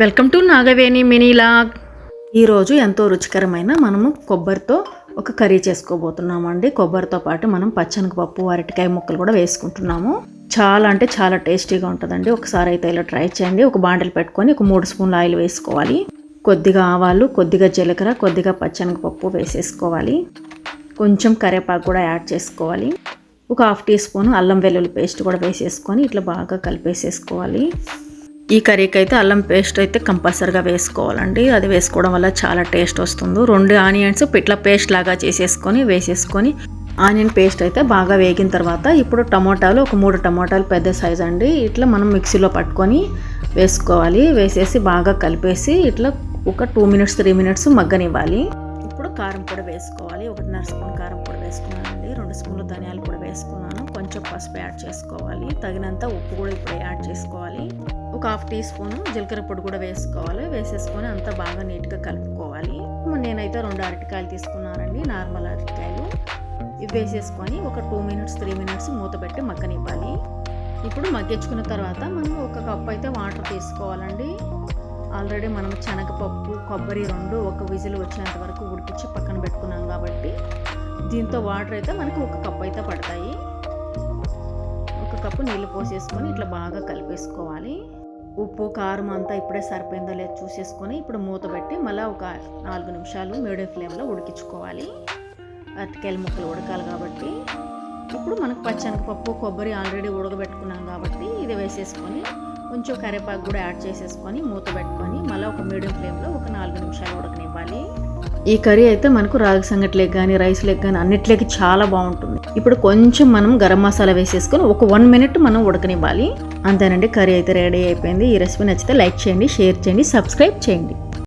Welcome to Nagaveni mini log. ఈరోజు ఎంతో రుచికరమైన మనము కొబ్బరితో ఒక కర్రీ చేసుకోబోతున్నామండి. కొబ్బరితో పాటు మనం పచ్చనగపప్పు, అరటికాయ ముక్కలు కూడా వేసుకుంటున్నాము. చాలా అంటే చాలా టేస్టీగా ఉంటుందండి. ఒకసారి అయితే ఇలా ట్రై చేయండి. ఒక బాండలు పెట్టుకొని ఒక 3 స్పూన్ల ఆయిల్ వేసుకోవాలి. కొద్దిగా ఆవాలు, కొద్దిగా జీలకర్ర, కొద్దిగా పచ్చనగపప్పు వేసేసుకోవాలి. కొంచెం కరివేపాకు కూడా యాడ్ చేసుకోవాలి. ఒక 1/2 టీ స్పూన్ అల్లం వెల్లుల్లి పేస్ట్ కూడా వేసేసుకొని ఇట్లా బాగా కలిపేసేసుకోవాలి. ఈ కర్రీకి అయితే అల్లం పేస్ట్ అయితే కంపల్సరీగా వేసుకోవాలండి. అది వేసుకోవడం వల్ల చాలా టేస్ట్ వస్తుంది. 2 ఆనియన్స్ ఇట్లా పేస్ట్ లాగా వేసేసుకొని ఆనియన్ పేస్ట్ అయితే బాగా వేగిన తర్వాత ఇప్పుడు టమోటాలు ఒక 3 టమోటాలు పెద్ద సైజ్ అండి ఇట్లా మనం మిక్సీలో పట్టుకొని వేసుకోవాలి. వేసేసి బాగా కలిపేసి ఇట్లా ఒక 2 మినిట్స్ 3 మినిట్స్ మగ్గనివ్వాలి. ఇప్పుడు కారం పొడి వేసుకోవాలి. 1.5 స్పూన్ కారం పొడి వేసుకున్నానండి. 2 స్పూన్లు ధనియాల పొడి వేసుకున్నాను. కొంచెం పసుపు యాడ్ చేసుకోవాలి. తగినంత ఉప్పు కూడా ఇప్పుడు యాడ్ చేసుకోవాలి. ఒక 1/2 టీ స్పూన్ జీలకర్ర పొడి కూడా వేసుకోవాలి. వేసేసుకొని అంతా బాగా నీట్గా కలుపుకోవాలి. నేనైతే 2 అరటికాయలు తీసుకున్నానండి, నార్మల్ అరటికాయలు. ఇవి వేసేసుకొని ఒక 2 మినిట్స్ 3 మినిట్స్ మూత పెట్టి మగ్గనివ్వాలి. ఇప్పుడు మగ్గించుకున్న తర్వాత మనం ఒక కప్పు అయితే వాటర్ తీసుకోవాలండి. ఆల్రెడీ మనం శనగపప్పు, కొబ్బరి 2 ఒక విజిల్ వచ్చేంత వరకు ఉడికించి పక్కన పెట్టుకున్నాం కాబట్టి దీంతో వాటర్ అయితే మనకు ఒక కప్పు అయితే పడతాయి. ఒక కప్పు నీళ్ళు పోసేసుకొని ఇట్లా బాగా కలిపేసుకోవాలి. ఉప్పు కారం అంతా ఇప్పుడే సరిపోయిందో లేదో చూసేసుకొని ఇప్పుడు మూత పెట్టి మళ్ళీ ఒక 4 నిమిషాలు మీడియం ఫ్లేమ్లో ఉడికించుకోవాలి. అరటికాయల ముక్కలు ఉడకాలి కాబట్టి ఇప్పుడు మనకు పచ్చనగపప్పు, కొబ్బరి ఆల్రెడీ ఉడకబెట్టుకున్నాం కాబట్టి ఇది వేసేసుకొని కొంచెం కరివేపాకు కూడా యాడ్ చేసేసుకొని మూత పెట్టుకొని మళ్ళీ ఒక మీడియం ఫ్లేమ్లో ఒక 4 నిమిషాలు ఉడకనివ్వాలి. ఈ కర్రీ అయితే మనకు రాగి సంగట్లేకి కానీ రైస్ లేక్ కానీ అన్నిట్లేకి చాలా బాగుంటుంది. ఇప్పుడు కొంచెం మనం గరం మసాలా వేసేసుకొని ఒక 1 మినిట్ మనం ఉడకనివ్వాలి. అంతేనండి, కర్రీ అయితే రెడీ అయిపోయింది. ఈ రెసిపీ నచ్చితే లైక్ చేయండి, షేర్ చేయండి, సబ్స్క్రైబ్ చేయండి.